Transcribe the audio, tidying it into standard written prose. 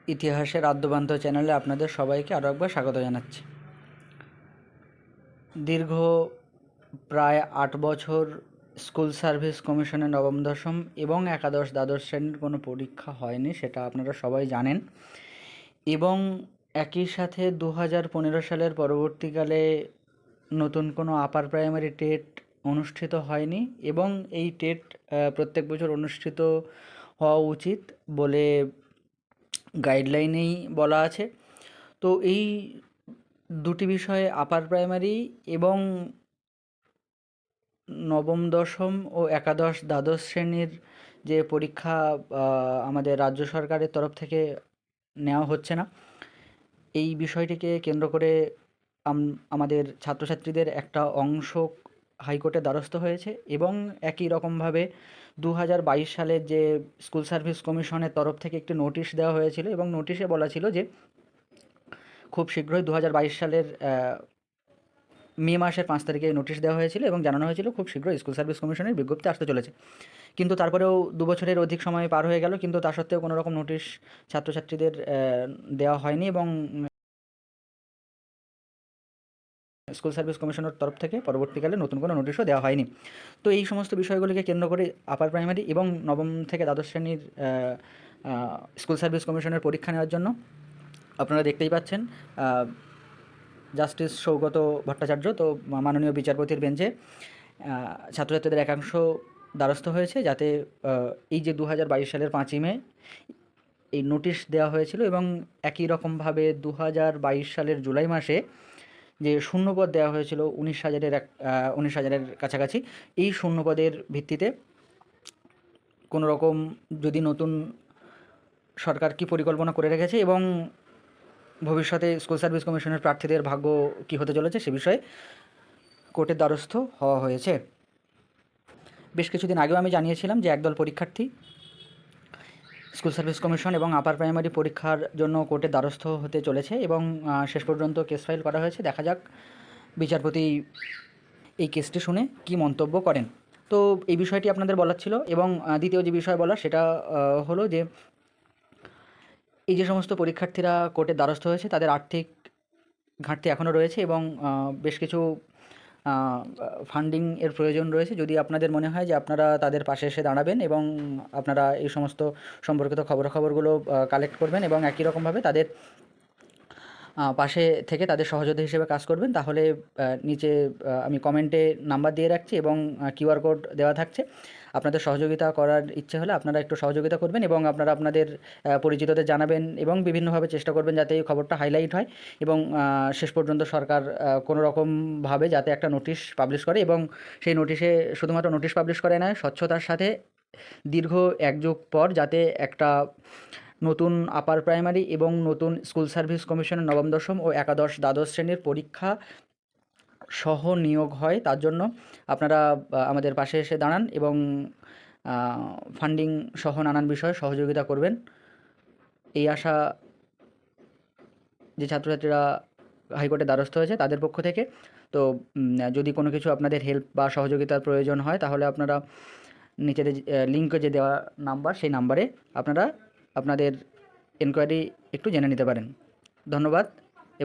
ইতিহাসের আদ্যপান্ত চ্যানেলে আপনাদের সবাইকে আরও একবার স্বাগত জানাচ্ছি। দীর্ঘ প্রায় 8 বছর স্কুল সার্ভিস কমিশনের নবম দশম এবং একাদশ দ্বাদশ শ্রেণীর কোনো পরীক্ষা হয়নি, সেটা আপনারা সবাই জানেন। এবং একই সাথে 2015 সালের পরবর্তীকালে নতুন কোনো আপার প্রাইমারি টেট অনুষ্ঠিত হয়নি এবং এই টেট প্রত্যেক বছর অনুষ্ঠিত হওয়া উচিত বলে গাইডলাইনেই বলা আছে। তো এই দুটি বিষয়ে আপার প্রাইমারি এবং নবম দশম ও একাদশ দ্বাদশ শ্রেণীর যে পরীক্ষা আমাদের রাজ্য সরকারের তরফ থেকে নেওয়া হচ্ছে না, এই বিষয়টিকে কেন্দ্র করে আমাদের ছাত্রছাত্রীদের একটা অংশ হাইকোর্টের দ্বারস্থ হয়েছে এবং একই রকমভাবে 2022 সালের যে স্কুল সার্ভিস কমিশনের তরফ থেকে একটি নোটিশ দেওয়া হয়েছিল এবং নোটিশে বলা ছিল যে খুব শীঘ্রই 2022 সালের মে মাসের 5 তারিখে নোটিশ দেওয়া হয়েছিল এবং জানানো হয়েছিল খুব শীঘ্রই স্কুল সার্ভিস কমিশনের বিজ্ঞপ্তি আসতে চলেছে। কিন্তু তারপরেও 2 বছরের অধিক সময় পার হয়ে গেল, কিন্তু তা সত্ত্বেও কোনো রকম নোটিশ ছাত্রছাত্রীদের দেওয়া হয়নি এবং স্কুল সার্ভিস কমিশনের তরফ থেকে পরবর্তীকালে নতুন কোনো নোটিশও দেওয়া হয়নি। তো এই সমস্ত বিষয়গুলিকে কেন্দ্র করে আপার প্রাইমারি এবং নবম থেকে দ্বাদশ শ্রেণীর স্কুল সার্ভিস কমিশনের পরীক্ষা নেওয়ার জন্য আপনারা দেখতেই পাচ্ছেন জাস্টিস সৌগত ভট্টাচার্য, তো মাননীয় বিচারপতির বেঞ্চে ছাত্রছাত্রীদের একাংশ দ্বারস্থ হয়েছে যাতে এই যে 2022 সালের 5ই মে এই নোটিশ দেওয়া হয়েছিল এবং একই রকমভাবে 2022 সালের জুলাই মাসে যে শূন্যপদ দেওয়া হয়েছিল 19,000-এর কাছাকাছি, এই শূন্যপদের ভিত্তিতে কোনো রকম যদি নতুন সরকার কী পরিকল্পনা করে রেখেছে এবং ভবিষ্যতে স্কুল সার্ভিস কমিশনের প্রার্থীদের ভাগ্য কী হতে চলেছে সে বিষয়ে কোর্টের দ্বারস্থ হওয়া হয়েছে। বেশ কিছুদিন আগেও আমি জানিয়েছিলাম যে একদল পরীক্ষার্থী স্কুল সার্ভিস কমিশন এবং আপার প্রাইমারি পরীক্ষার জন্য কোর্টের দ্বারস্থ হতে চলেছে এবং শেষ পর্যন্ত কেস ফাইল করা হয়েছে। দেখা যাক বিচারপতি এই কেসটি শুনে কী মন্তব্য করেন। তো এই বিষয়টি আপনাদের বলার ছিল এবং দ্বিতীয় যে বিষয় বলার সেটা হলো যে এই যে সমস্ত পরীক্ষার্থীরা কোর্টের দ্বারস্থ হয়েছে তাদের আর্থিক ঘাটতি এখনও রয়েছে এবং বেশ কিছু ফান্ডিং এর প্রয়োজন রয়েছে। যদি আপনাদের মনে হয় যে আপনারা তাদের পাশে এসে দাঁড়াবেন এবং আপনারা এই সমস্ত সম্পর্কিত খবরাখবরগুলো কালেক্ট করবেন এবং একই রকমভাবে তাদের পাশে থেকে তাদের সহযোদ্ধা হিসেবে কাজ করবেন, তাহলে নিচে আমি কমেন্টে নাম্বার দিয়ে রাখছি এবং কিউআর কোড দেওয়া থাকছে। আপনাদের সহযোগিতা করার ইচ্ছে হলে আপনারা একটু সহযোগিতা করবেন এবং আপনারা আপনাদের পরিচিতদের জানাবেন এবং বিভিন্নভাবে চেষ্টা করবেন যাতে এই খবরটা হাইলাইট হয় এবং শেষ পর্যন্ত সরকার কোনো রকমভাবে যাতে একটা নোটিশ পাবলিশ করে এবং সেই নোটিশে শুধুমাত্র নোটিশ পাবলিশ করে নয়, স্বচ্ছতার সাথে দীর্ঘ 1 যুগ পর যাতে একটা নতুন আপার প্রাইমারি এবং নতুন স্কুল সার্ভিস কমিশনের নবম দশম ও একাদশ দ্বাদশ শ্রেণীর পরীক্ষা সহ নিয়োগ হয়, তার জন্য আপনারা আমাদের পাশে এসে দাঁড়ান এবং ফান্ডিং সহ নানান বিষয়ে সহযোগিতা করবেন। এই আশা যে ছাত্রছাত্রীরা হাইকোর্টে দ্বারস্থ হয়েছে তাদের পক্ষ থেকে। তো যদি কোনো কিছু আপনাদের হেল্প বা সহযোগিতার প্রয়োজন হয় তাহলে আপনারা নিচের লিঙ্কে যে দেওয়া নাম্বার সেই নাম্বারে আপনারা আপনাদের এনকোয়ারি একটু জেনে নিতে পারেন। ধন্যবাদ।